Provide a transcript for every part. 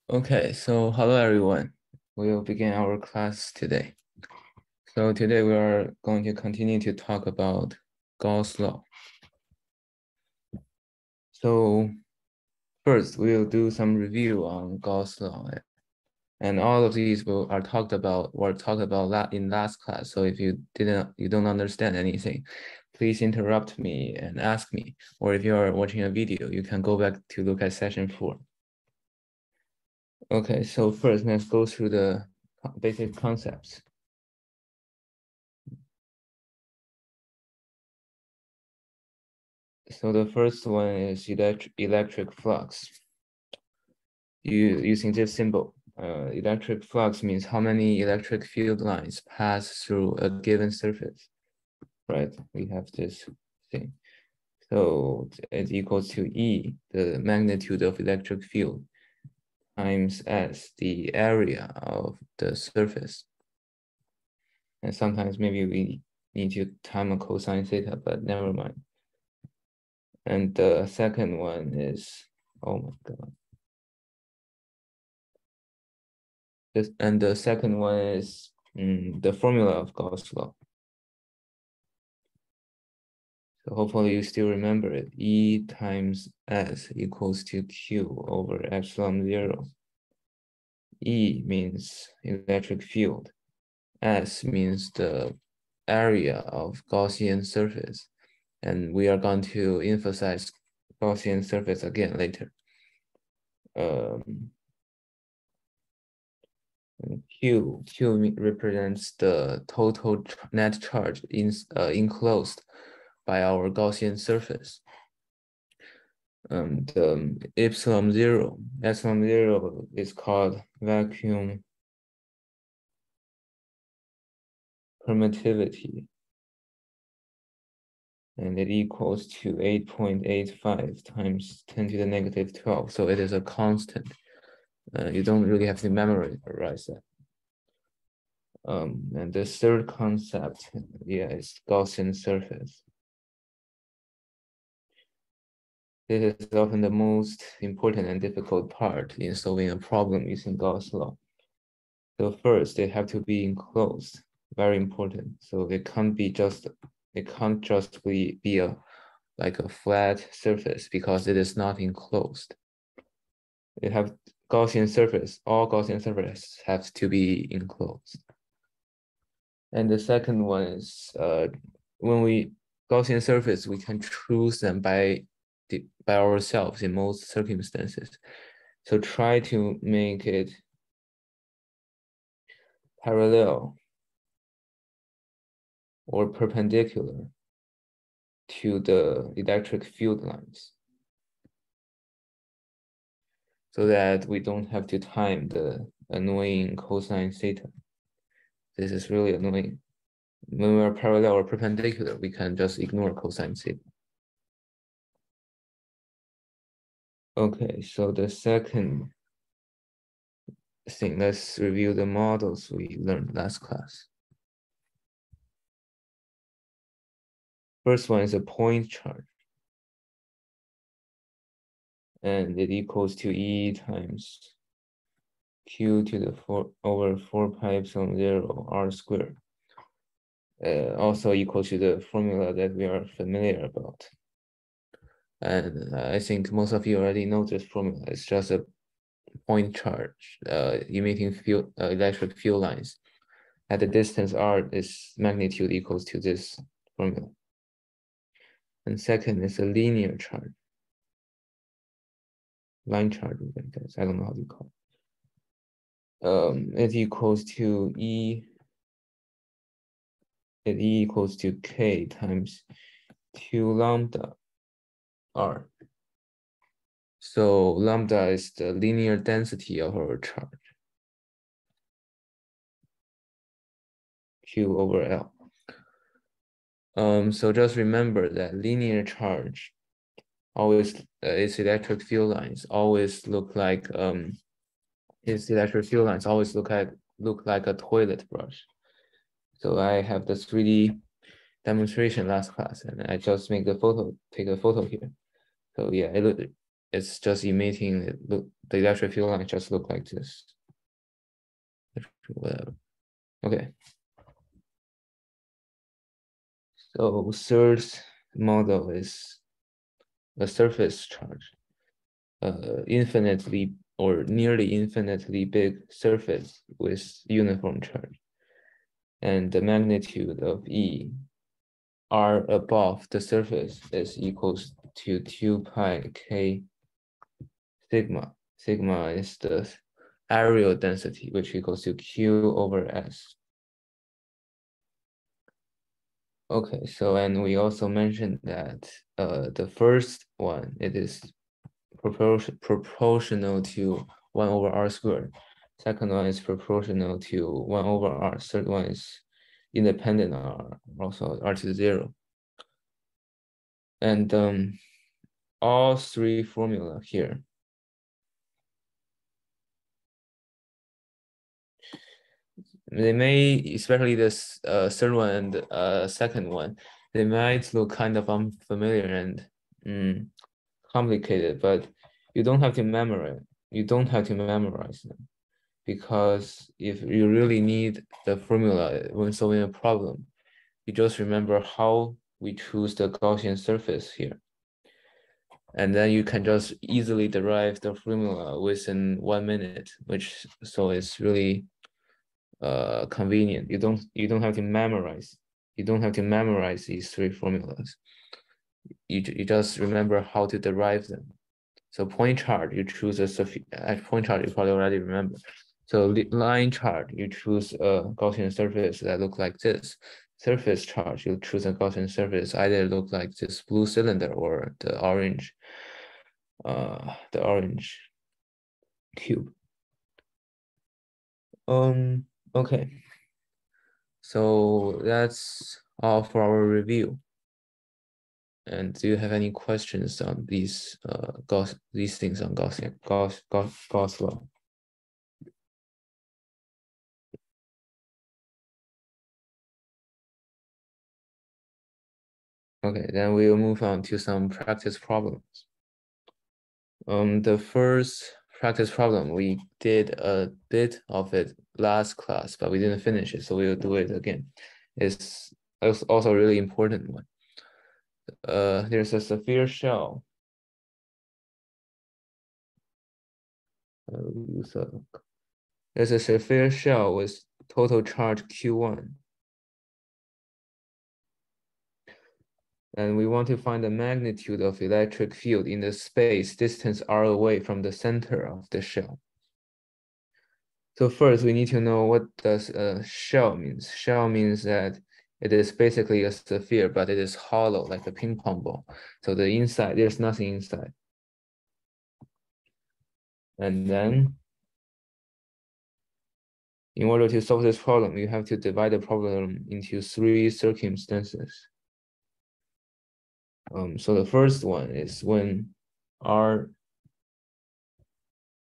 Okay, so hello everyone. We will begin our class today. So today we are going to continue to talk about Gauss law. So first, we will do some review on Gauss law, and all of these were talked about that in last class. So if you don't understand anything, please interrupt me and ask me. Or if you are watching a video, you can go back to look at session 4. Okay, so first let's go through the basic concepts. So the first one is electric flux. Using this symbol, electric flux means how many electric field lines pass through a given surface, right? We have this thing. So it's equals to E, the magnitude of electric field, times S, the area of the surface. And sometimes maybe we need to time a cosine theta, but never mind. And the second one is, oh my God. And the second one is the formula of Gauss law. So hopefully you still remember it. E times S equals to Q over epsilon 0. E means electric field. S means the area of Gaussian surface. And we are going to emphasize Gaussian surface again later. Q represents the total net charge enclosed by our Gaussian surface. Epsilon zero is called vacuum permittivity, and it equals to 8.85 times 10 to the negative 12. So it is a constant. You don't really have to memorize that. And the third concept, is Gaussian surface. This is often the most important and difficult part in solving a problem using Gauss law. So first, they have to be enclosed. Very important. So it can't just be like a flat surface because it is not enclosed. It have Gaussian surface. All Gaussian surfaces have to be enclosed. And the second one is when we Gaussian surface, we can choose them by ourselves in most circumstances. So try to make it parallel or perpendicular to the electric field lines so that we don't have to time the annoying cosine theta. This is really annoying. When we're parallel or perpendicular, we can just ignore cosine theta. Okay, so the second thing, let's review the models we learned last class. First one is a point charge. And it equals to E times Q to the 4 over 4 pi epsilon 0 R squared. Also equal to the formula that we are familiar about. And I think most of you already know this formula. It's just a point charge emitting field, electric field lines. At the distance R, this magnitude equals to this formula. And second is a linear charge. Line charge, I guess. I don't know how to call it. It equals to E equals to K times 2 lambda R. So lambda is the linear density of our charge. Q over L. So just remember that linear charge always its electric field lines always look like its electric field lines always look like a toilet brush. So I have the 3D demonstration last class, and I just take a photo here. So yeah, it's just emitting it. Look, the electric field line just look like this. Whatever. Okay. So third model is a surface charge. Infinitely or nearly infinitely big surface with uniform charge. And the magnitude of E R above the surface is equals to 2 pi K sigma. Sigma is the areal density, which equals to Q over S. Okay, so and we also mentioned that the first one, it is proportional to 1 over R squared. Second one is proportional to 1 over R. Third one is independent R, also R to 0. And all three formula here, they may, especially this third one and second one, they might look kind of unfamiliar and complicated, but you don't have to memorize. You don't have to memorize them, because if you really need the formula when solving a problem, you just remember how we choose the Gaussian surface here. And then you can just easily derive the formula within 1 minute, which so it's really convenient. You don't have to memorize. You don't have to memorize these three formulas. You just remember how to derive them. So point charge, you choose a point charge, you probably already remember. So line charge, you choose a Gaussian surface that look like this. Surface charge, you choose a Gaussian surface either look like this blue cylinder or the orange cube. Okay. So that's all for our review. And do you have any questions on these these things on Gauss law? Okay, then we will move on to some practice problems. The first practice problem, we did a bit of it last class, but we didn't finish it, so we'll do it again. It's also a really important one. There's a sphere shell. There's a sphere shell with total charge Q1. And we want to find the magnitude of electric field in the space distance r away from the center of the shell. So first, we need to know what does a shell means. Shell means that it is basically a sphere, but it is hollow, like a ping pong ball. So the inside, there's nothing inside. And then, in order to solve this problem, you have to divide the problem into 3 circumstances. So the first one is when R,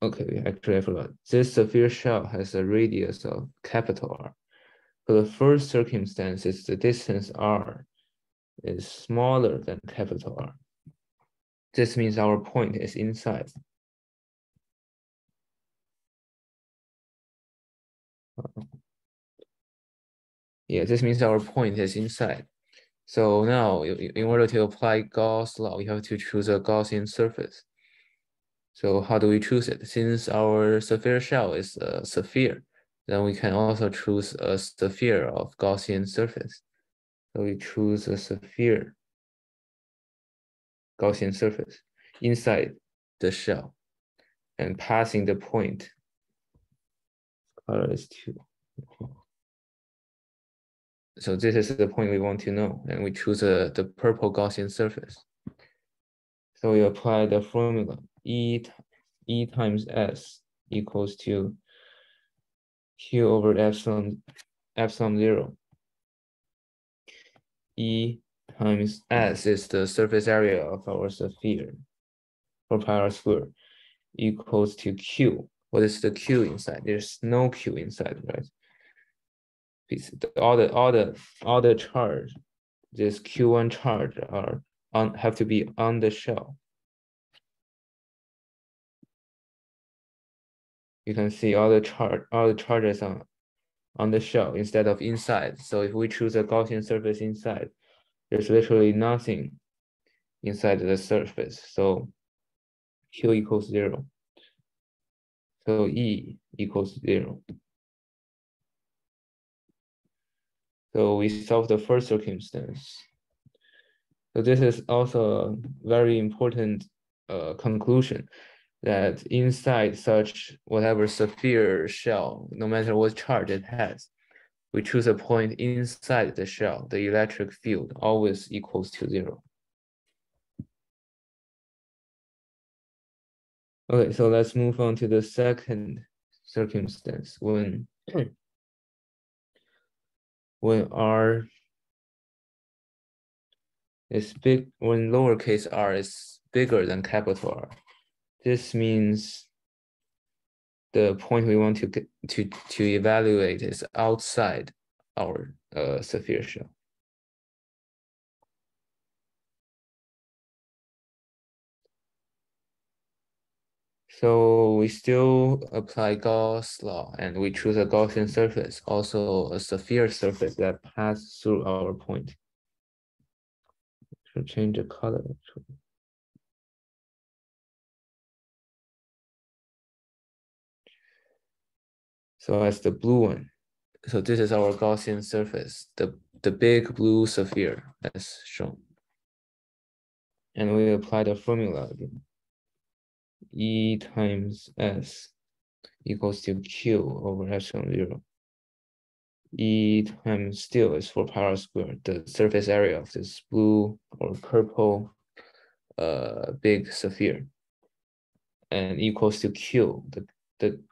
okay, actually I forgot. This sphere shell has a radius of capital R. So the first circumstance is the distance R is smaller than capital R. This means our point is inside. Yeah, this means our point is inside. So now, in order to apply Gauss law, we have to choose a Gaussian surface. So how do we choose it? Since our sphere shell is a sphere, then we can also choose a sphere of Gaussian surface. So we choose a sphere Gaussian surface inside the shell and passing the point. Color is 2. So this is the point we want to know, and we choose the purple Gaussian surface. So we apply the formula E times S equals to Q over epsilon 0. E times S is the surface area of our sphere, 4 pi r squared, equals to Q. What is the Q inside? There's no Q inside, right? All the charge, this Q1 charge have to be on the shell. you can see all the charges on the shell instead of inside. So if we choose a Gaussian surface inside, there's literally nothing inside the surface. So Q equals 0. So E equals 0. So we solve the first circumstance. So this is also a very important conclusion, that inside such whatever sphere shell, no matter what charge it has, we choose a point inside the shell, the electric field always equals to 0. Okay, so let's move on to the second circumstance when R is big, when lowercase r is bigger than capital R. This means the point we want to get to evaluate is outside our sphere shell. So we still apply Gauss law and we choose a Gaussian surface, also a sphere surface that passes through our point. Should change the color actually. So as the blue one. So this is our Gaussian surface, the big blue sphere as shown. And we apply the formula again. E times S equals to Q over epsilon 0. E times still is 4 pi r squared, the surface area of this blue or purple big sphere, and equals to Q,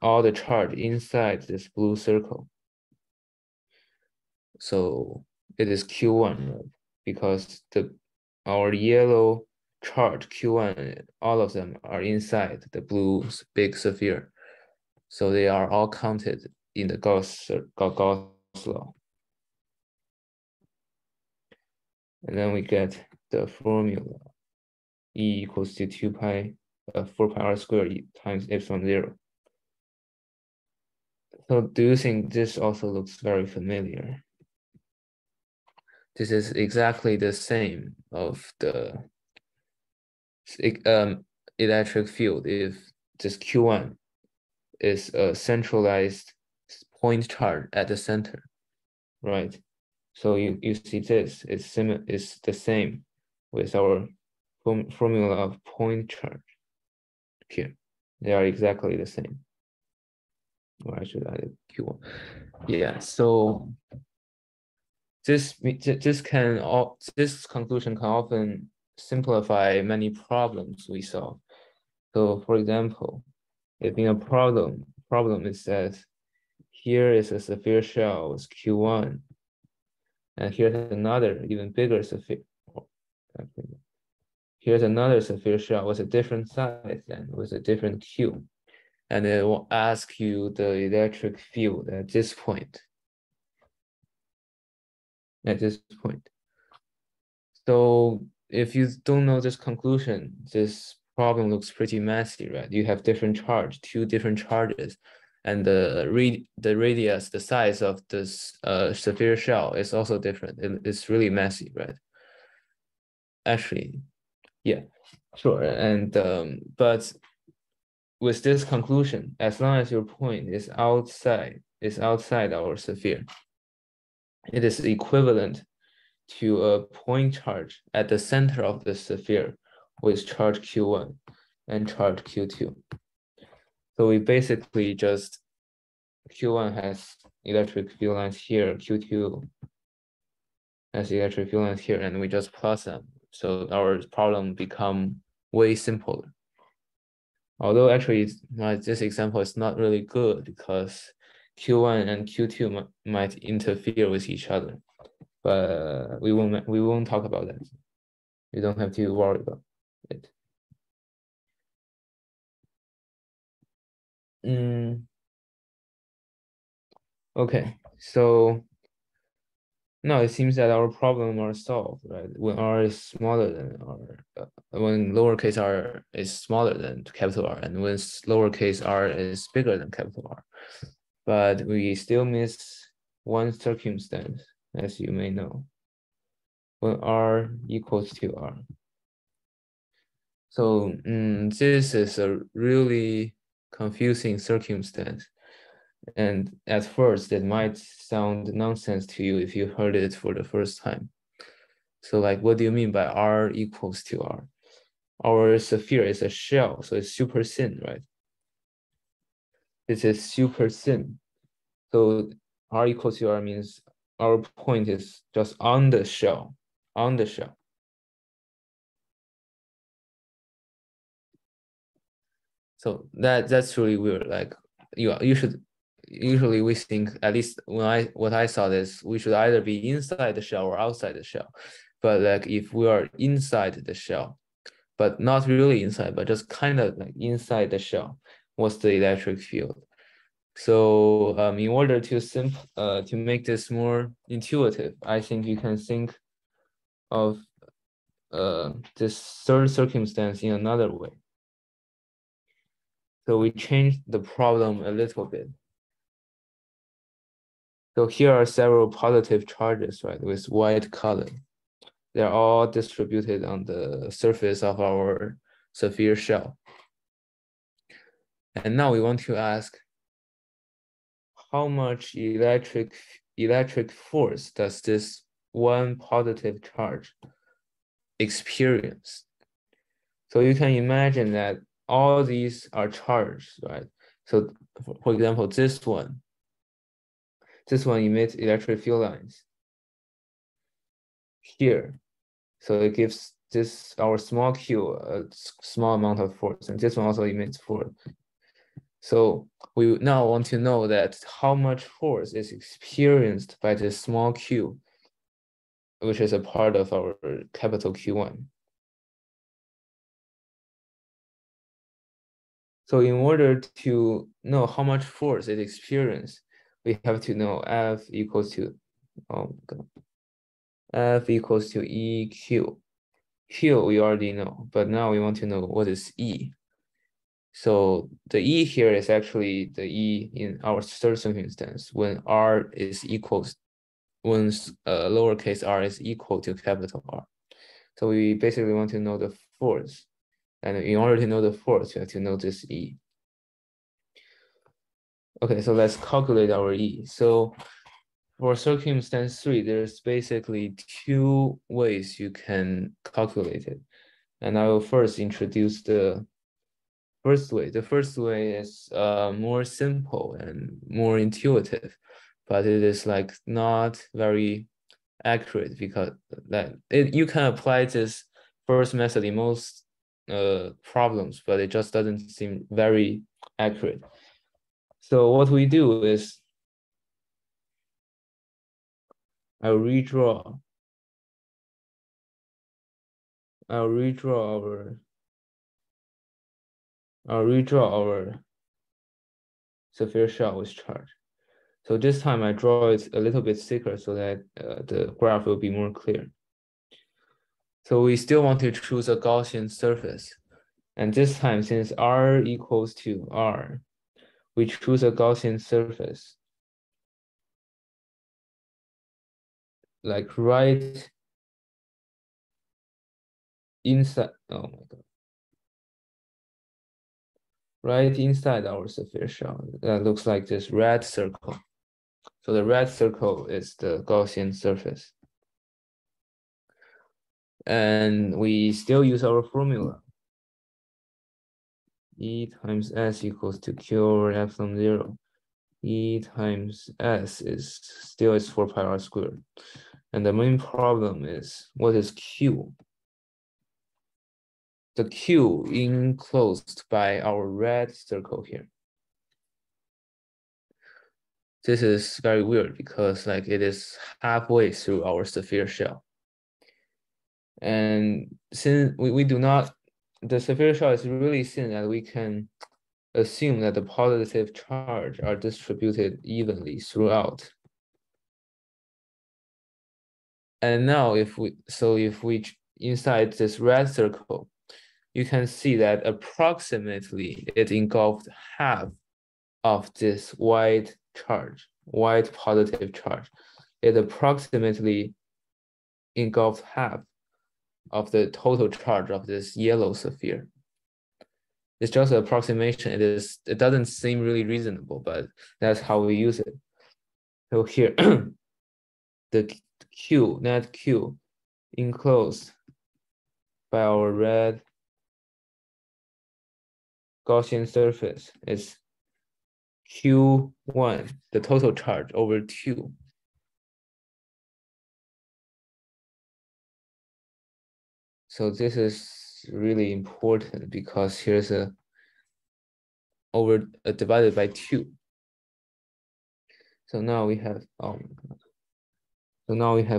all the charge inside this blue circle. So it is Q1, right? Because our yellow charge Q1, all of them are inside the blue big sphere. So they are all counted in the Gauss law. And then we get the formula. E equals to 2 pi, 4 pi r squared times epsilon 0. So do you think this also looks very familiar? This is exactly the same of the electric field if this Q1 is a centralized point charge at the center, right? So you see this is the same with our formula of point charge here. They are exactly the same. Or I should add Q1. Yeah, so this conclusion can often simplify many problems we solve. So for example, if in a problem it says here is a sphere shell with Q1, and here's another even bigger sphere. Here's another sphere shell with a different size and with a different Q. And it will ask you the electric field at this point. So if you don't know this conclusion, this problem looks pretty messy, right? You have different charge, two different charges, and the radius, the size of this sphere shell is also different. It's really messy, right? Actually, yeah, sure. And but with this conclusion, as long as your point is outside our sphere, it is equivalent to a point charge at the center of the sphere with charge Q1 and charge Q2. So we basically just, Q1 has electric field lines here, Q2 has electric field lines here, and we just plus them. So our problem become way simpler. Although actually this example is not really good because Q1 and Q2 might interfere with each other, but we won't talk about that. You don't have to worry about it. Okay, so Now it seems that our problem are solved, right? When R is smaller than R, when lowercase r is smaller than capital R, and when lowercase r is bigger than capital R. But we still miss one circumstance, as you may know, when R equals to R. So this is a really confusing circumstance. And at first, it might sound nonsense to you if you heard it for the first time. So like, what do you mean by R equals to R? Our sphere is a shell, so it's super thin, right? This is super thin. So R equals to R means our point is just on the shell, on the shell. So that's really weird. Like you should usually we think, at least what I saw is we should either be inside the shell or outside the shell. But like if we are inside the shell, but not really inside, but just kind of like inside the shell, what's the electric field? So in order to make this more intuitive, I think you can think of this third circumstance in another way. So we changed the problem a little bit. So here are several positive charges, right, with white color. They're all distributed on the surface of our sphere shell. And now we want to ask, how much electric force does this one positive charge experience? So you can imagine that all these are charged, right? So for example, this one emits electric field lines here. So it gives this our small q a small amount of force, and this one also emits force. So we now want to know that how much force is experienced by this small q, which is a part of our capital Q1. So in order to know how much force it experiences, we have to know F equals to, F equals to EQ. Q we already know, but now we want to know what is E. So the E here is actually the E in our third circumstance when R is equals, when lowercase r is equal to capital R. So we basically want to know the force. And in order to know the force, you have to know this E. Okay, so let's calculate our E. So for circumstance 3, there's basically two ways you can calculate it. And I will first introduce the first way. The first way is more simple and more intuitive, but it is like not very accurate because you can apply this first method in most problems, but it just doesn't seem very accurate. So what we do is I'll redraw our sphere shell with charge. So this time I draw it a little bit thicker so that the graph will be more clear. So we still want to choose a Gaussian surface. And this time, since R equals to R, we choose a Gaussian surface. Like right inside, oh my God. Right inside our sphere shell. That looks like this red circle. So the red circle is the Gaussian surface. And we still use our formula. E times S equals to Q over epsilon 0. E times S is still 4 pi r squared. And the main problem is, what is Q? The Q enclosed by our red circle here. This is very weird because like it is halfway through our sphere shell. And since we do not, the sphere shell is really thin that we can assume that the positive charge are distributed evenly throughout. And now if we inside this red circle, you can see that approximately it engulfed half of this white charge, white positive charge. It approximately engulfed half of the total charge of this yellow sphere. It's just an approximation. It doesn't seem really reasonable, but that's how we use it. So here, the Q, net Q, enclosed by our red Gaussian surface is Q1, the total charge over 2. So this is really important because here's a divided by 2. So now we have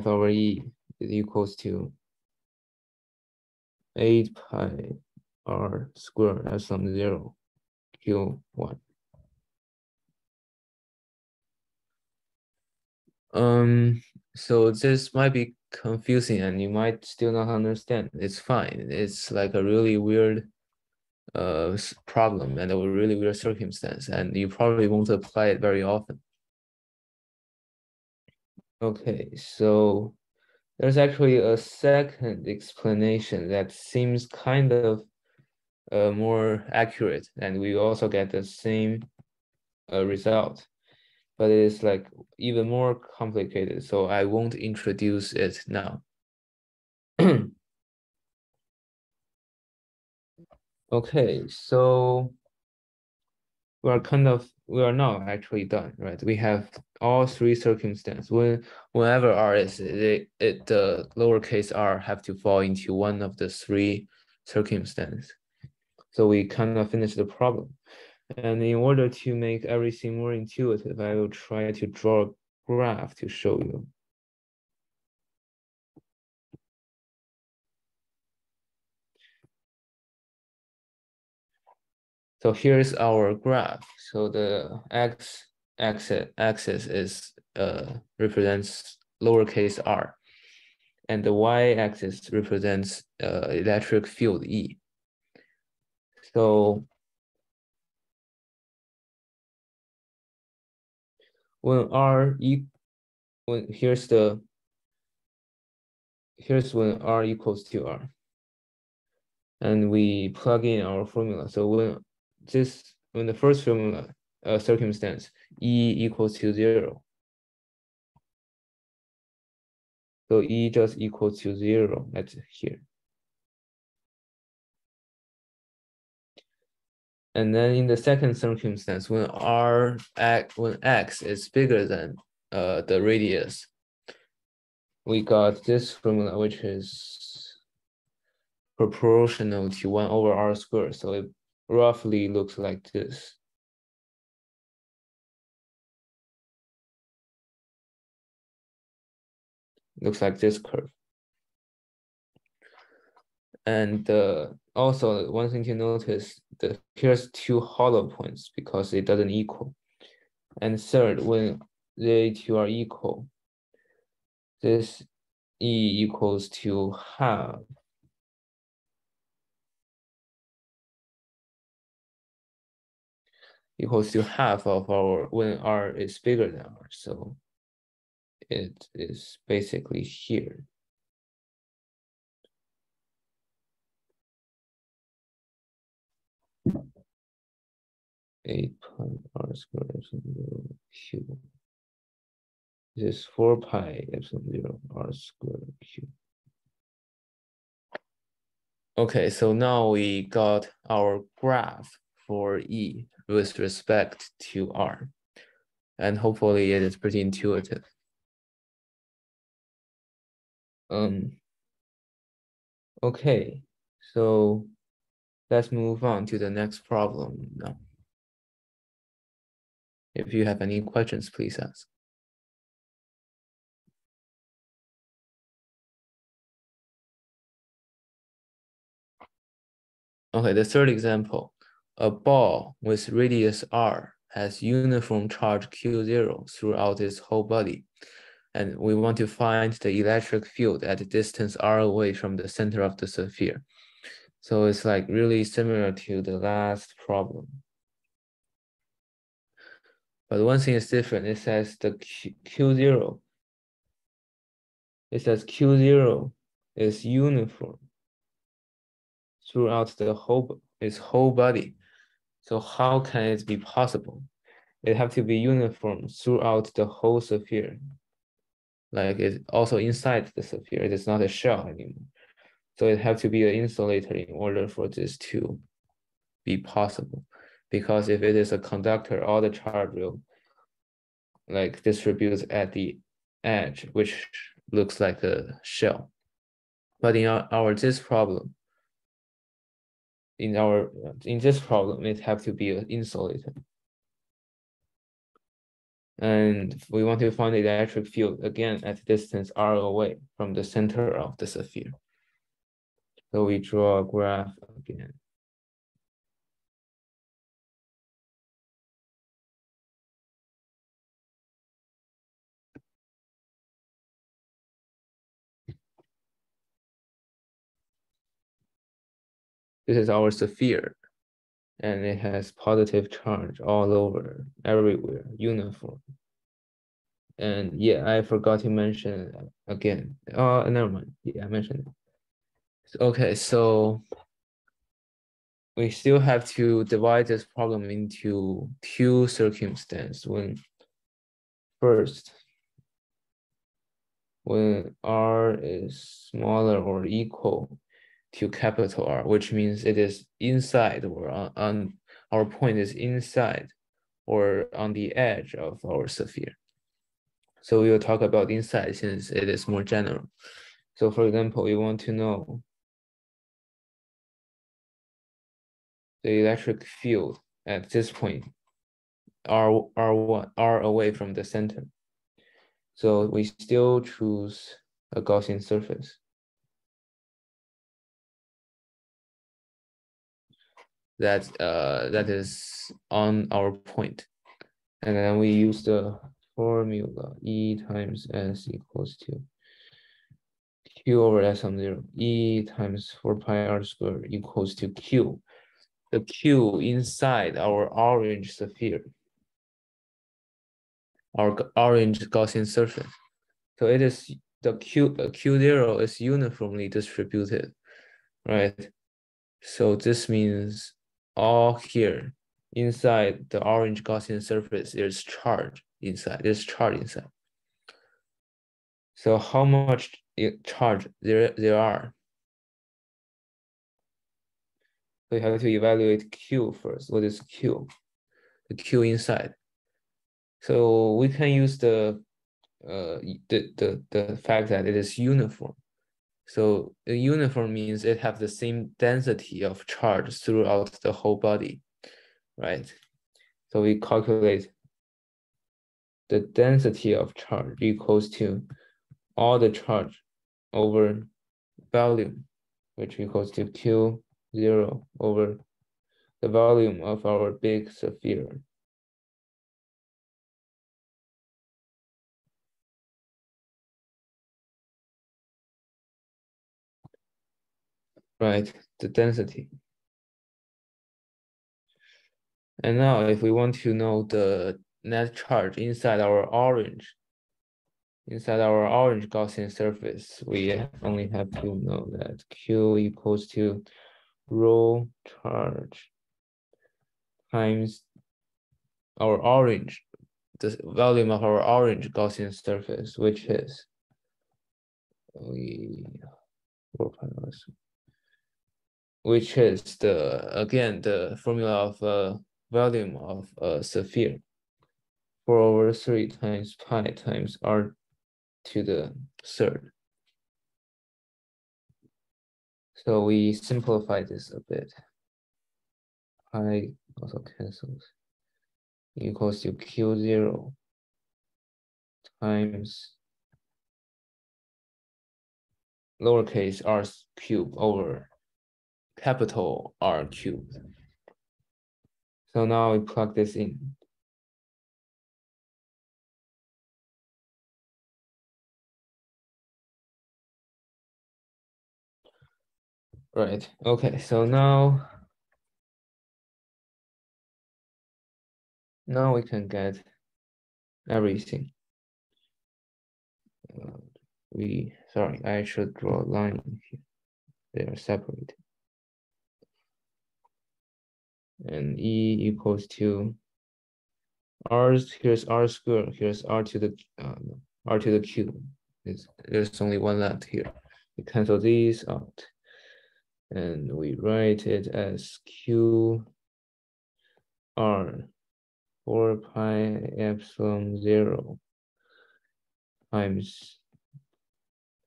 our E is equals to 8 pi r squared epsilon 0 Q1. So this might be confusing and you might still not understand. It's fine. It's like a really weird problem and a really weird circumstance, and you probably won't apply it very often. Okay, so there's actually a second explanation that seems kind of more accurate, and we also get the same result, but it's like even more complicated, so I won't introduce it now. Okay, so we are now actually done, right? We have all 3 circumstances. Whenever R is the lowercase r have to fall into one of the 3 circumstances. So we kind of finished the problem. And in order to make everything more intuitive, I will try to draw a graph to show you. So here's our graph. So the x-axis is represents lowercase r, and the y-axis represents electric field E. So when here's when r equals to r, and we plug in our formula. So when the first formula circumstance E equals to 0, so E just equals to 0 at here. And then in the second circumstance, when x is bigger than the radius, we got this formula, which is proportional to 1 over r squared. So it roughly looks like this. Looks like this curve. And also one thing to notice, here's 2 hollow points because it doesn't equal. And third, when they 2 are equal, this E equals to half of our when r is bigger than r. So it is basically here. Eight pi r squared epsilon 0 cube. This is 4 pi epsilon 0 r squared cube. Okay, so now we got our graph for E with respect to R. And hopefully it is pretty intuitive. Okay, so let's move on to the next problem now. If you have any questions, please ask. Okay, the third example, a ball with radius r has uniform charge Q0 throughout its whole body. And we want to find the electric field at a distance r away from the center of the sphere. So it's like really similar to the last problem. But one thing is different. It says the Q0. It says Q0 is uniform throughout its whole body. So how can it be possible? It have to be uniform throughout the whole sphere. Like it's also inside the sphere. It is not a shell anymore. So it have to be an insulator in order for this to be possible. Because if it is a conductor, all the charge will like distribute at the edge, which looks like a shell. But in this problem, it have to be an insulator. And we want to find the electric field again at distance r away from the center of the sphere. So we draw a graph again. This is our sphere, and it has positive charge all over, everywhere, uniform. And yeah, I forgot to mention again. Oh, never mind. Yeah, I mentioned it. Okay, so we still have to divide this problem into two circumstances. When R is smaller or equal to capital R, which means it is inside or on our point is inside or on the edge of our sphere. So we will talk about inside since it is more general. So for example, we want to know the electric field at this point, R away from the center. So we still choose a Gaussian surface. That is on our point. And then we use the formula E times S equals to Q over S on 0. E times 4 pi R squared equals to Q. The Q inside our orange sphere, our orange Gaussian surface. So it is the Q0 is uniformly distributed, right? So this means all here inside the orange Gaussian surface, there's charge inside. There's charge inside. So how much charge there are? We have to evaluate Q first. What is Q? The Q inside. So we can use the fact that it is uniform. So a uniform means it have the same density of charge throughout the whole body, right? So we calculate the density of charge equals to all the charge over volume, which equals to Q0 over the volume of our big sphere. Right, the density. And now if we want to know the net charge inside our orange Gaussian surface, we only have to know that Q equals to rho charge times the volume of our orange Gaussian surface, which is the formula of volume of a sphere, 4 over 3 times pi times r to the third. So we simplify this a bit. Pi also cancels. Equals to Q0 times lowercase r cubed over capital R cubed. So now we plug this in. Right. Okay. So now we can get everything. Sorry, I should draw a line here. They are separate. And E equals to R, here's R squared, here's R to the Q. There's only one left here. We cancel these out. And we write it as Q R 4 pi epsilon 0 times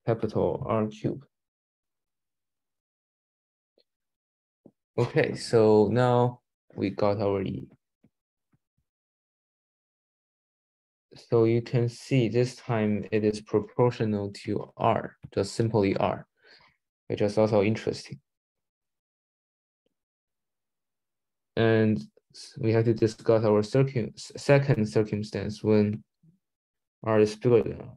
capital R cube. Okay, so now we got our E. So you can see this time it is proportional to R, just simply R, which is also interesting. And we have to discuss our second circumstance when R is bigger than R.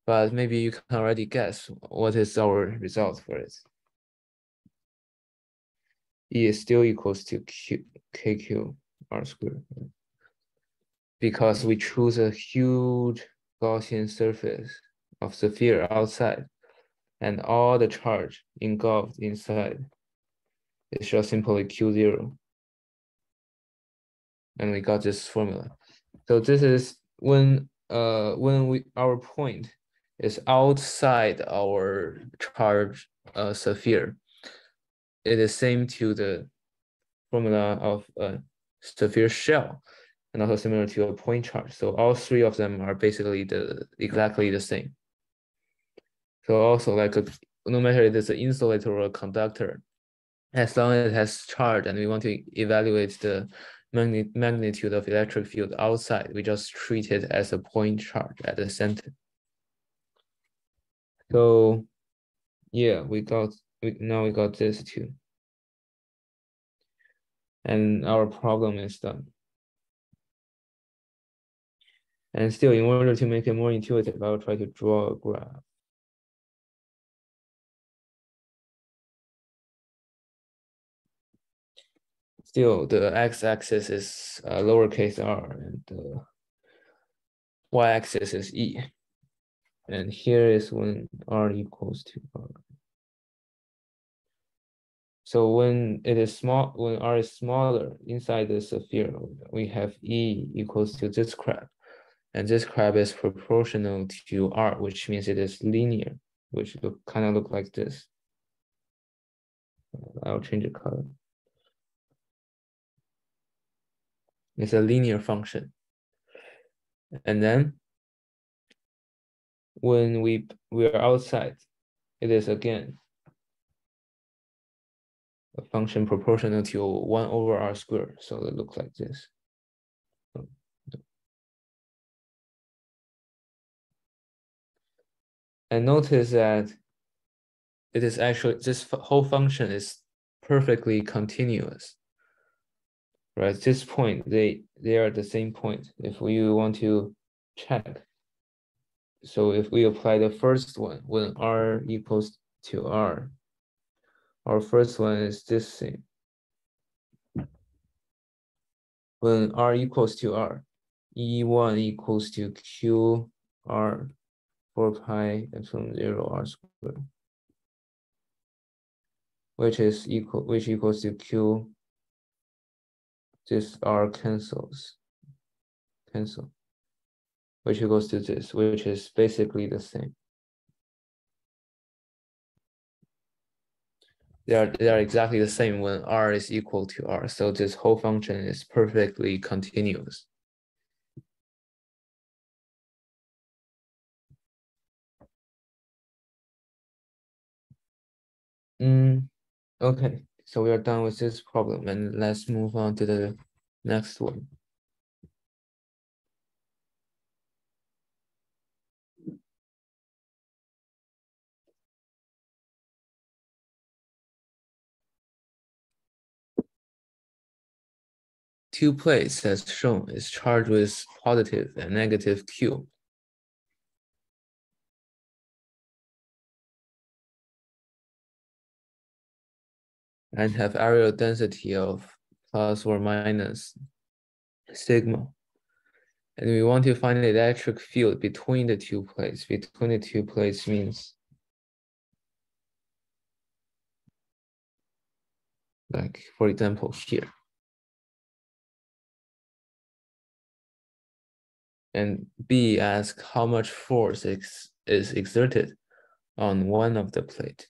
But maybe you can already guess what is our result for it. E is still equals to KQ R squared. Because we choose a huge Gaussian surface of sphere outside, and all the charge engulfed inside is just simply Q0. And we got this formula. So this is when our point is outside our charge sphere. It is same to the formula of a sphere shell, and also similar to a point charge. So all three of them are basically exactly the same. So also no matter it is an insulator or a conductor, as long as it has charge and we want to evaluate the magnitude of electric field outside, we just treat it as a point charge at the center. So yeah, now we got this too. And our problem is done. And still, in order to make it more intuitive, I'll try to draw a graph. Still, the x-axis is lowercase r, and the y-axis is e. And here is when r equals to r. So when r is smaller inside the sphere, we have E equals to this crab. And this crab is proportional to R, which means it is linear, which kind of look like this. I'll change the color. It's a linear function. And then when we are outside, it is again a function proportional to 1 over R squared. So it looks like this. And notice that it is actually, this whole function is perfectly continuous. Right, at this point, they are at the same point. If we want to check, so if we apply the first one, when R equals to R, our first one is this thing. When R equals to R, E1 equals to Q R 4 pi epsilon 0 R squared, which equals to Q. This R cancel, which equals to this, which is basically the same. They are exactly the same when R is equal to R. So this whole function is perfectly continuous. Okay, so we are done with this problem, and let's move on to the next one. Two plates, as shown, is charged with positive and negative Q. and have areal density of plus or minus sigma. And we want to find the electric field between the two plates. Between the two plates means like, for example, here. And B asks how much force is exerted on one of the plate.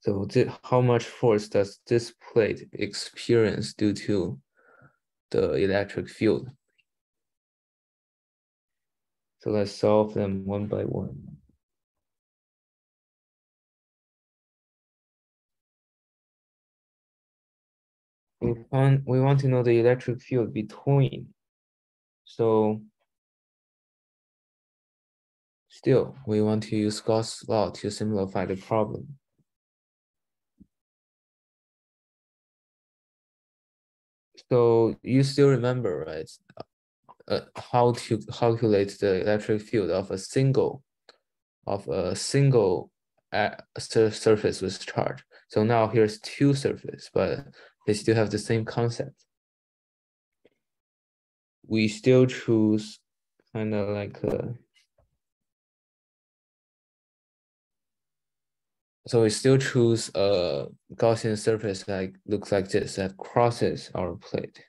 So how much force does this plate experience due to the electric field? So let's solve them one by one. We want to know the electric field between. So still, we want to use Gauss' law to simplify the problem. So you still remember, right? How to calculate the electric field of a single surface with charge. So now here's two surfaces, but they still have the same concept. We still choose kind of like so we still choose a Gaussian surface that looks like this, that crosses our plate.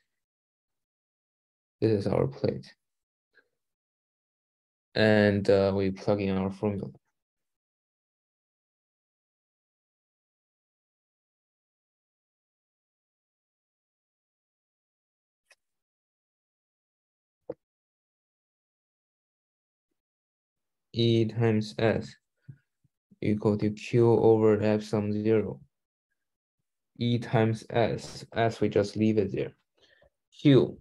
This is our plate. And we plug in our formula. E times S equal to Q over epsilon 0. E times S we just leave it there. Q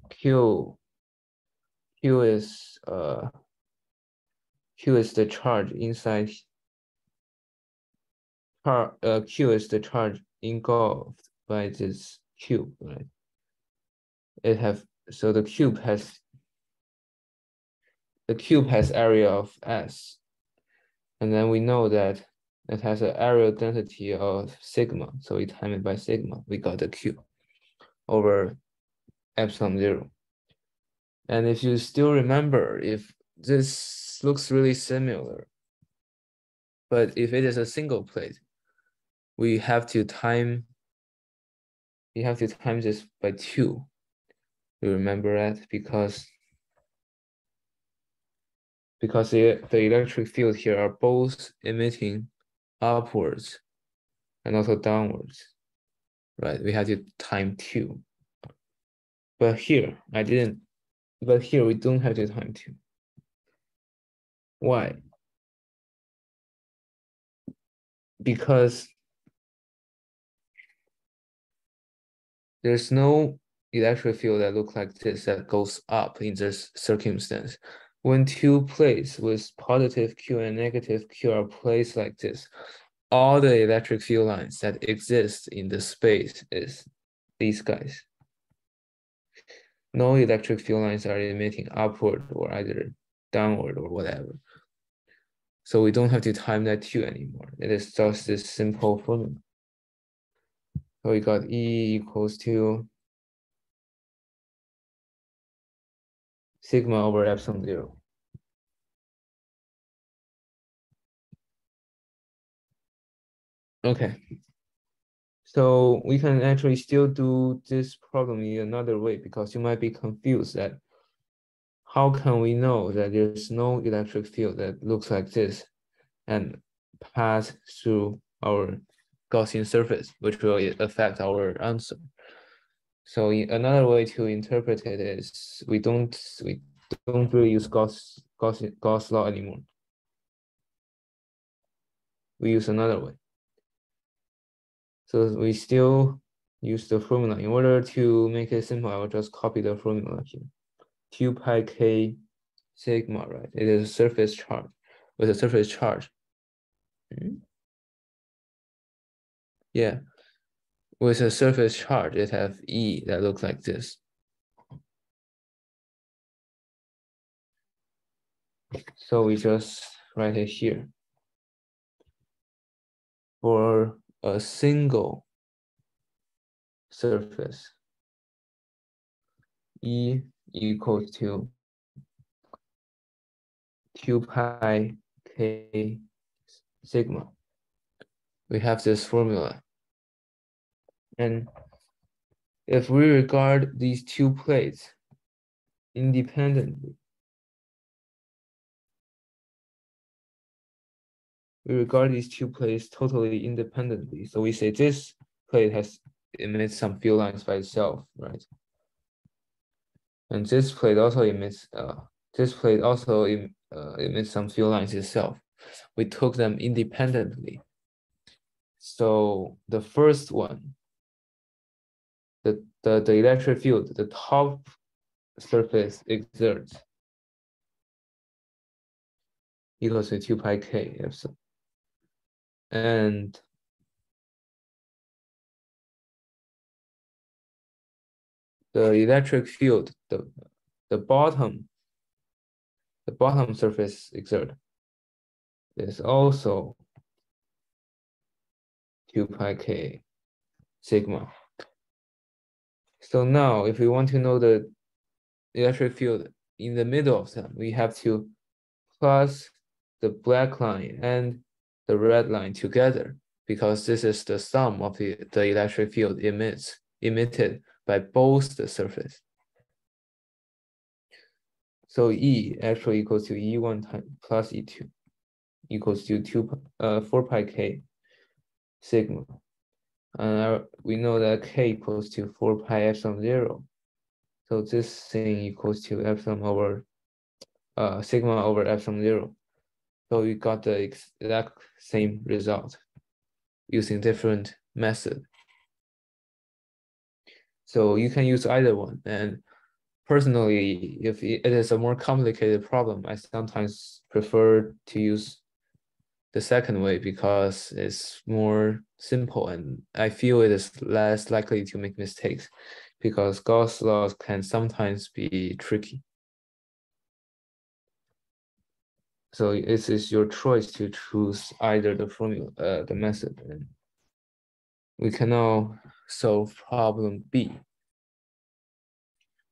is the charge inside. Q is the charge engulfed by this cube, right? So the cube has area of S, and then we know that it has an areal density of sigma. So we time it by sigma. We got the Q over epsilon 0. And if you still remember, if this looks really similar, but if it is a single plate, we have to time this by 2. You remember that because the electric field here are both emitting upwards and also downwards, right? We had to time 2. But here we don't have to time 2. Why? Because there's no electric field that looks like this that goes up in this circumstance. When two plates with positive Q and negative Q are placed like this, all the electric field lines that exist in the space is these guys. No electric field lines are emitting upward or either downward or whatever. So we don't have to time that 2 anymore. It is just this simple formula. So we got E equals to sigma over epsilon 0. Okay. So we can actually still do this problem in another way because you might be confused that how can we know that there's no electric field that looks like this and pass through our Gaussian surface, which will affect our answer. So another way to interpret it is we don't really use Gauss law anymore. We use another way. So we still use the formula. In order to make it simple, I will just copy the formula here. 2 pi k sigma, right? It is a surface charge with a surface charge. Yeah, with a surface charge, it have E that looks like this. So we just write it here. For a single surface, E equals to 2 pi k sigma. We have this formula. And if we regard these two plates independently, we regard these two plates totally independently. So we say this plate emits some field lines by itself, right? And this plate also emits emits some field lines itself. We took them independently. So the first one, the electric field, the top surface exerts equals to 2 pi k epsilon. And the electric field, the bottom surface exert is also 2 pi k sigma. So now if we want to know the electric field in the middle of them, we have to plus the black line and the red line together, because this is the sum of the electric field emitted by both the surface. So E actually equals to E1 plus E2 equals to 4 pi k sigma. And we know that k equals to 4 pi epsilon 0. So this thing equals to epsilon over sigma over epsilon 0. So we got the exact same result using different method. So you can use either one. And personally, if it is a more complicated problem, I sometimes prefer to use the second way because it's more simple and I feel it is less likely to make mistakes, because Gauss laws can sometimes be tricky. So it is your choice to choose either the formula, the method. And we can now solve problem B.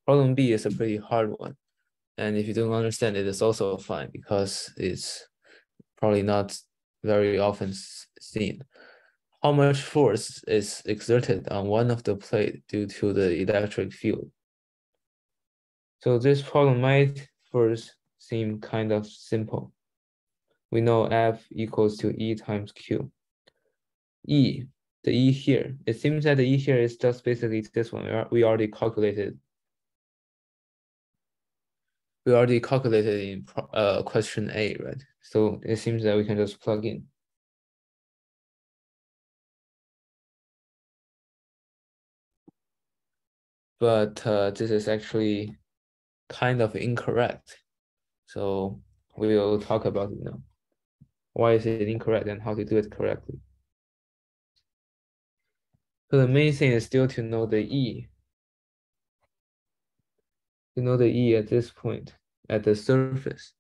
Problem B is a pretty hard one. And if you don't understand it, it's also fine because it's probably not very often seen. How much force is exerted on one of the plate due to the electric field? So this problem might first seem kind of simple. We know F equals to E times Q. E, the E here, it seems that the E here is just basically this one. We already calculated. We already calculated in question A, right? So it seems that we can just plug in. But this is actually kind of incorrect. So we'll talk about it now. Why is it incorrect and how to do it correctly? So the main thing is still to know the E. To know the E at this point, at the surface.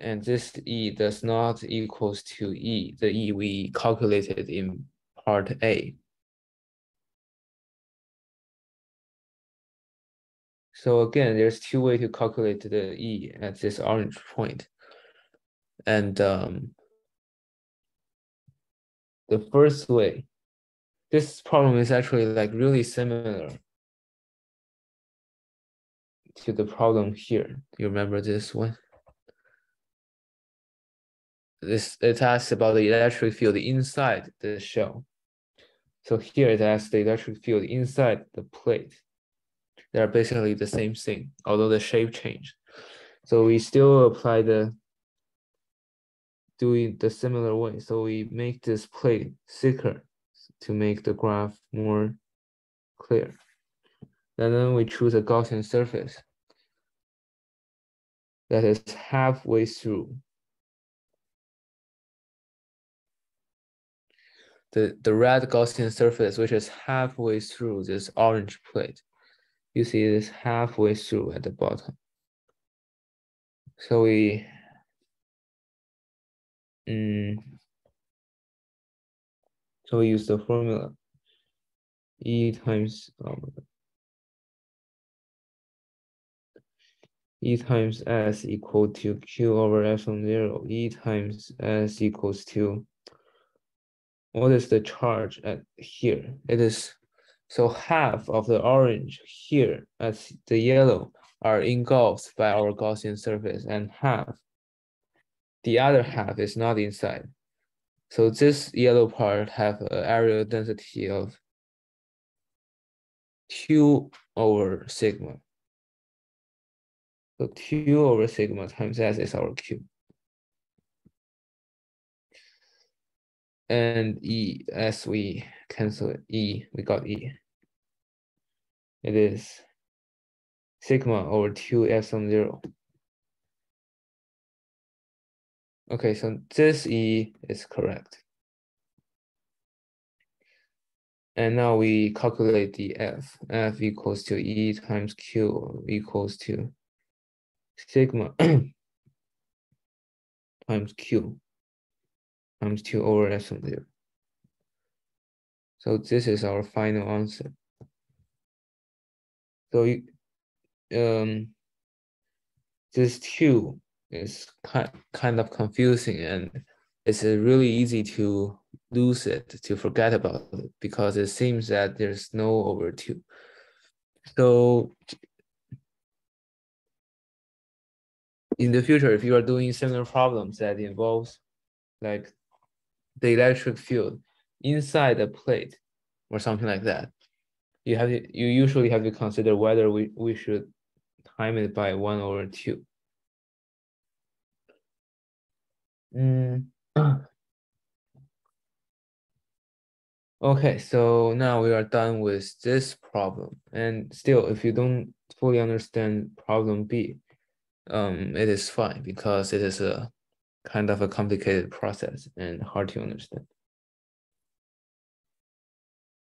And this E does not equals to E, the E we calculated in part A. So again, there's two ways to calculate the E at this orange point. And the first way, this problem is actually like really similar to the problem here. Do you remember this one? It asks about the electric field inside the shell. So here it asks the electric field inside the plate. They're basically the same thing, although the shape changed. So we still apply doing the similar way. So we make this plate thicker to make the graph more clear. And then we choose a Gaussian surface that is halfway through. The red Gaussian surface, which is halfway through this orange plate. You see it is halfway through at the bottom. So we So we use the formula E times S equal to Q over epsilon 0. E times S equals to, what is the charge at here? It is, so half of the orange here as the yellow are engulfed by our Gaussian surface, and the other half is not inside. So this yellow part have an areal density of Q over sigma. So Q over sigma times S is our Q. And E, as we cancel E, we got E. It is sigma over 2 epsilon 0. Okay, so this E is correct. And now we calculate the F. F equals to E times Q equals to sigma times Q times 2 over epsilon 0. So this is our final answer. So this 2 is kind of confusing, and it's really easy to lose it, to forget about it, because it seems that there's no over 2. So in the future, if you are doing similar problems that involves like the electric field inside a plate or something like that, you usually have to consider whether we should time it by 1 over 2. Okay, so now we are done with this problem. And still, if you don't fully understand problem B, it is fine, because it is a kind of a complicated process and hard to understand.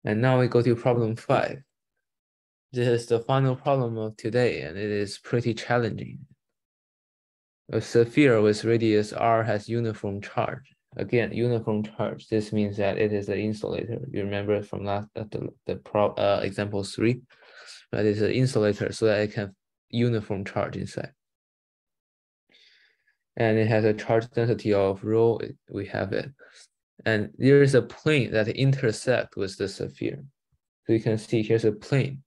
And now we go to problem 5. This is the final problem of today, and it is pretty challenging. A sphere with radius r has uniform charge. Again, uniform charge. This means that it is an insulator. You remember from last example 3, that is an insulator, so that it can uniform charge inside. And it has a charge density of rho. We have it, and there is a plane that intersect with the sphere. So you can see here's a plane.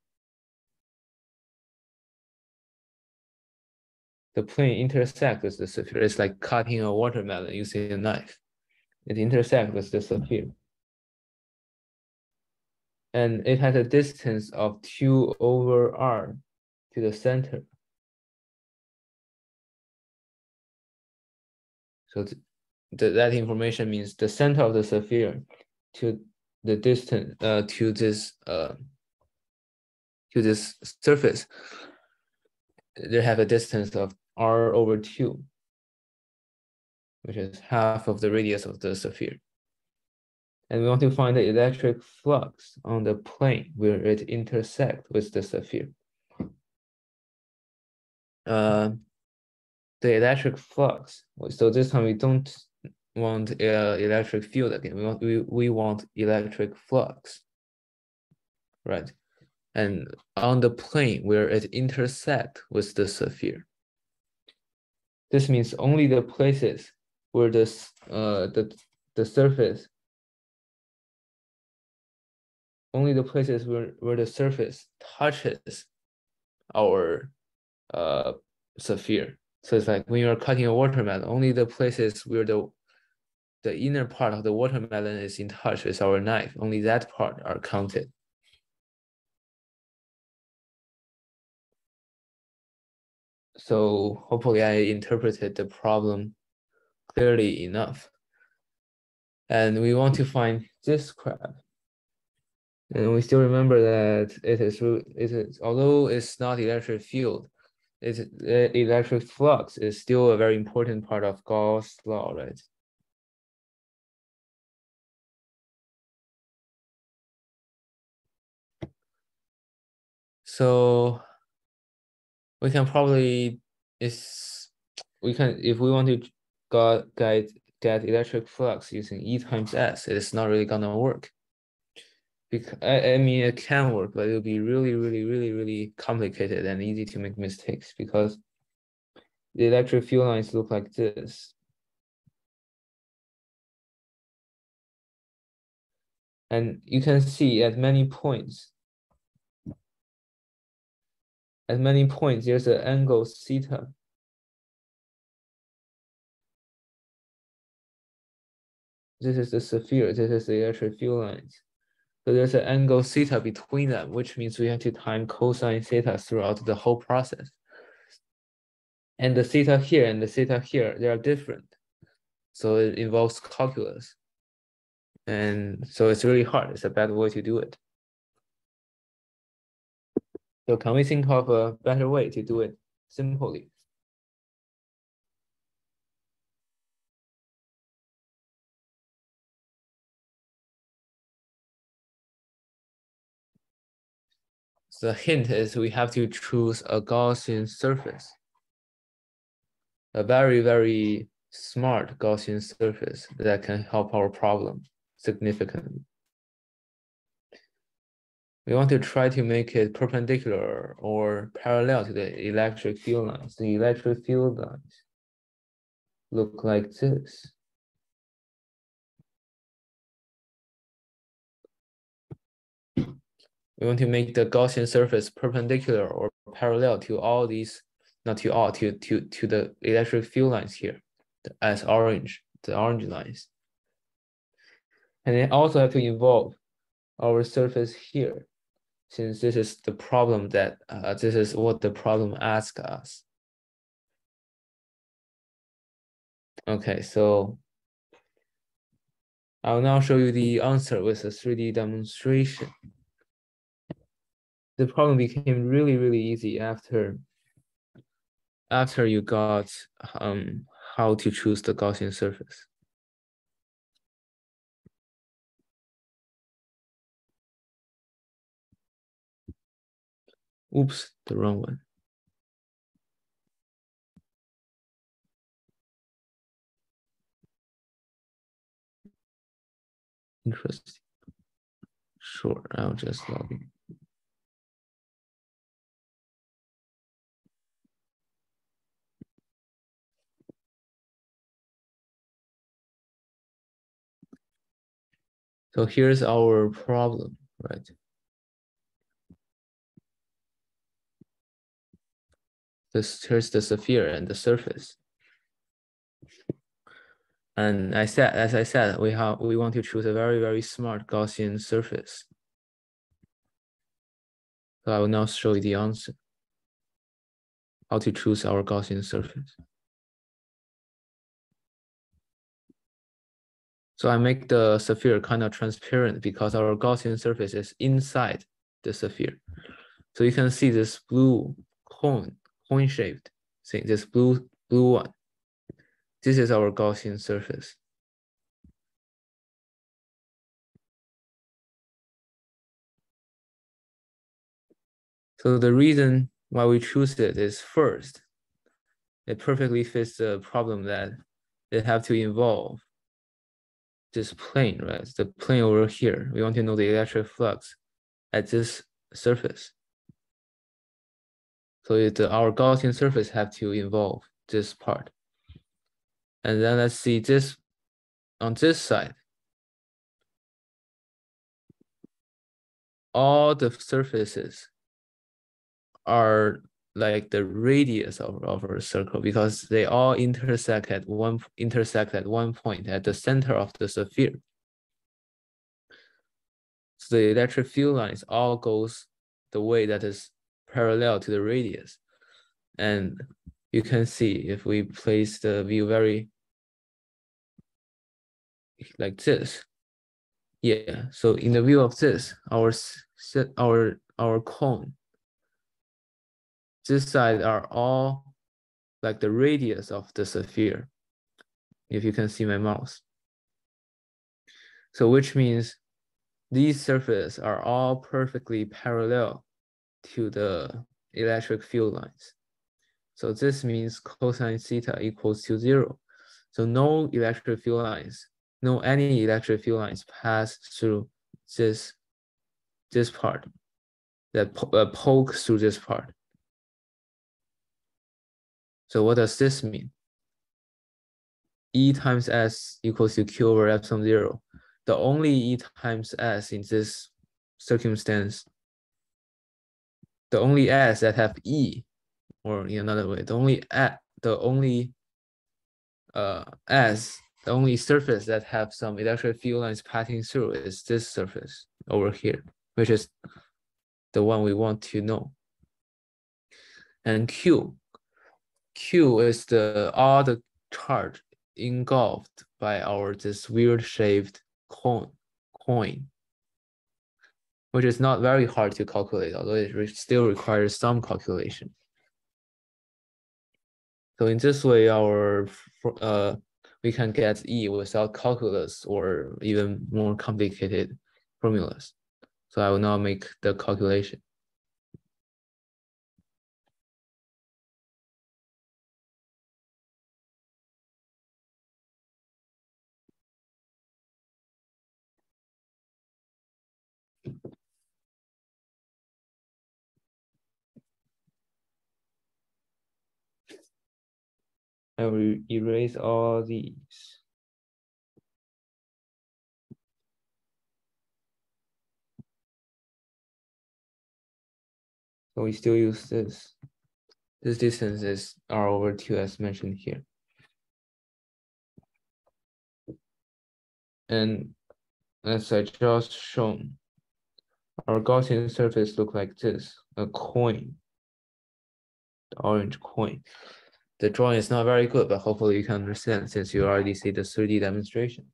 The plane intersects with the sphere. It's like cutting a watermelon using a knife. It intersects with the sphere. And it has a distance of 2 over r to the center. So that information means the center of the sphere to the distance to this surface, they have a distance of r over 2, which is half of the radius of the sphere. And we want to find the electric flux on the plane where it intersects with the sphere. The electric flux. So this time we don't want electric field again. We want electric flux, right? And on the plane where it intersects with the sphere. This means only the places where the surface, only the places where the surface touches our sphere. So it's like when you're cutting a watermelon, only the places where the inner part of the watermelon is in touch with our knife, only that part are counted. So hopefully I interpreted the problem clearly enough. And we want to find this crab. And we still remember that it is although it's not electric field, electric flux is still a very important part of Gauss' law, right? So we can probably, if we want to get electric flux using E times S, it is not really gonna work. Because I mean, it can work, but it'll be really complicated and easy to make mistakes because the electric field lines look like this. And you can see at many points, there's an angle theta. This is the sphere, this is the electric field lines. So there's an angle theta between them, which means we have to time cosine theta throughout the whole process. And the theta here and the theta here, they are different. So it involves calculus. And so it's really hard. It's a bad way to do it. So can we think of a better way to do it simply? So the hint is we have to choose a Gaussian surface. A very smart Gaussian surface that can help our problem significantly. We want to try to make it perpendicular or parallel to the electric field lines. The electric field lines look like this. We want to make the Gaussian surface perpendicular or parallel to all these, not to all, to the electric field lines here, as orange, the orange lines. And they also have to involve our surface here, since this is the problem that, this is what the problem asks us. Okay, so I'll now show you the answer with a 3D demonstration. The problem became really easy after you got how to choose the Gaussian surface. Oops, the wrong one. Interesting. Sure, I'll just log in. So here's our problem, right? Here's the sphere and the surface. And as I said, we want to choose a very smart Gaussian surface. So I will now show you the answer. How to choose our Gaussian surface. So I make the sphere kind of transparent because our Gaussian surface is inside the sphere. So you can see this blue cone-shaped thing, this blue one. This is our Gaussian surface. So the reason why we choose it is first, it perfectly fits the problem that they have to involve this plane, right? The plane over here. We want to know the electric flux at this surface. So our Gaussian surface have to involve this part. And then let's see this on this side. All the surfaces are like the radius of our circle because they all intersect at one point at the center of the sphere. So the electric field lines all goes the way that is parallel to the radius. And you can see if we place the view very like this. Yeah, so in the view of this, our cone, this side are all like the radius of the sphere, if you can see my mouse. So which means these surfaces are all perfectly parallel to the electric field lines. So this means cosine theta equals to 0. So no electric field lines, no any electric field lines pass through this part, that poke through this part. So what does this mean? E times S equals to Q over epsilon 0. The only E times S in this circumstance, the only S that have E, or in another way, the only S, the only surface that have some electric field lines passing through is this surface over here, which is the one we want to know. And Q is all the charge engulfed by this weird shaped coin, which is not very hard to calculate, although it still requires some calculation. So in this way, we can get E without calculus or even more complicated formulas. So I will now make the calculation. I will erase all these. So we still use this. This distance is R over 2 as mentioned here. And as I just shown, our Gaussian surface look like this, a coin, the orange coin. The drawing is not very good, but hopefully you can understand since you already see the 3D demonstration.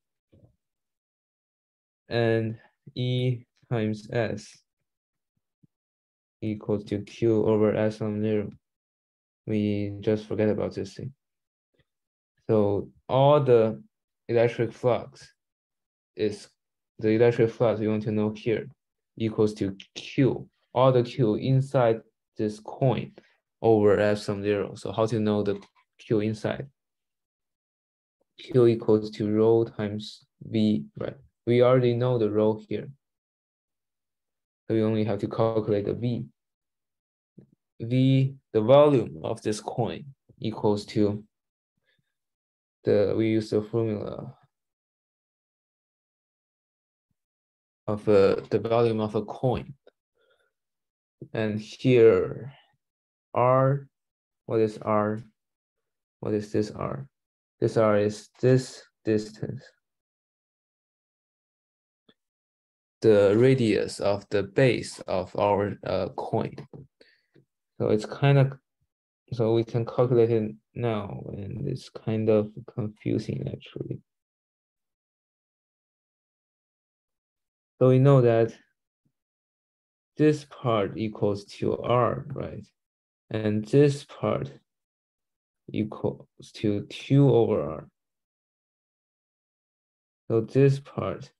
And E times S equals to Q over epsilon 0. We just forget about this thing. So all the electric flux is the electric flux we want to know here equals to Q, all the Q inside this coin over epsilon 0. So how to know the Q inside? Q equals to rho times V, right? We already know the rho here. So we only have to calculate the V. V, the volume of this coin equals to we use the formula of the volume of a coin. And here, R, what is R? What is this R? This R is this distance. The radius of the base of our coin. So it's kind of, so we can calculate it now, and it's kind of confusing actually. So we know that this part equals to R, right? And this part equals to 2 over R. So this part,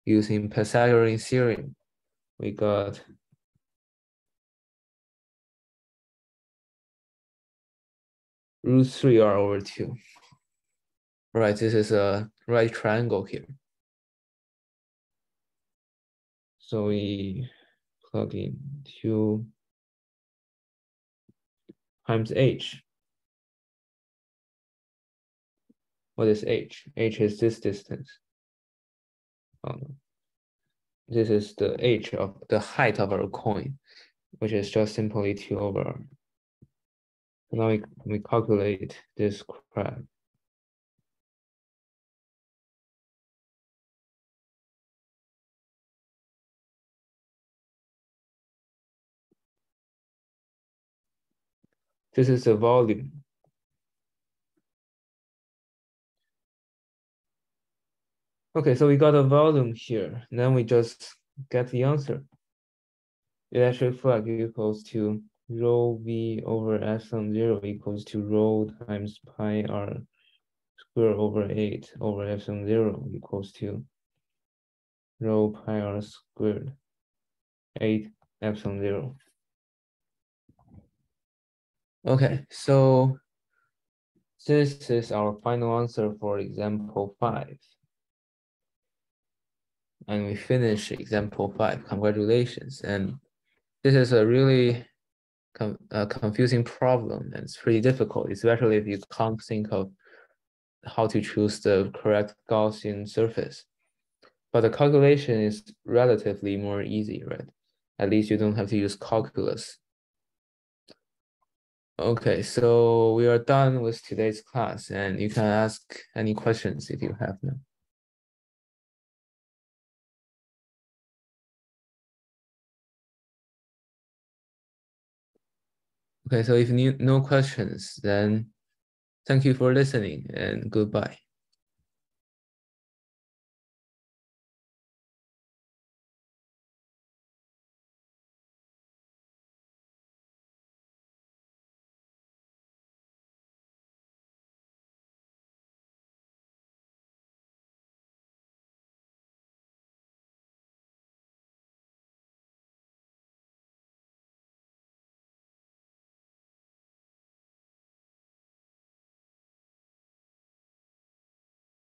using Pythagorean theorem, we got root 3R over 2. Right, this is a right triangle here. So we plug in 2 times H. What is H? H is this distance. This is the H of the height of our coin, which is just simply 2 over R. Now we calculate this crab. This is the volume. Okay, so we got a volume here. Then we just get the answer. Electric flux equals to rho V over epsilon 0 equals to rho times pi R square over 8 over epsilon 0 equals to rho pi R squared 8 epsilon 0. Okay, so This is our final answer for example 5. And we finish example 5. Congratulations. And this is a really confusing problem, and it's pretty difficult, especially if you can't think of how to choose the correct Gaussian surface. But the calculation is relatively more easy, right? At least you don't have to use calculus. Okay, so we are done with today's class, and you can ask any questions if you have them. Okay, so if you need no questions, then thank you for listening and goodbye.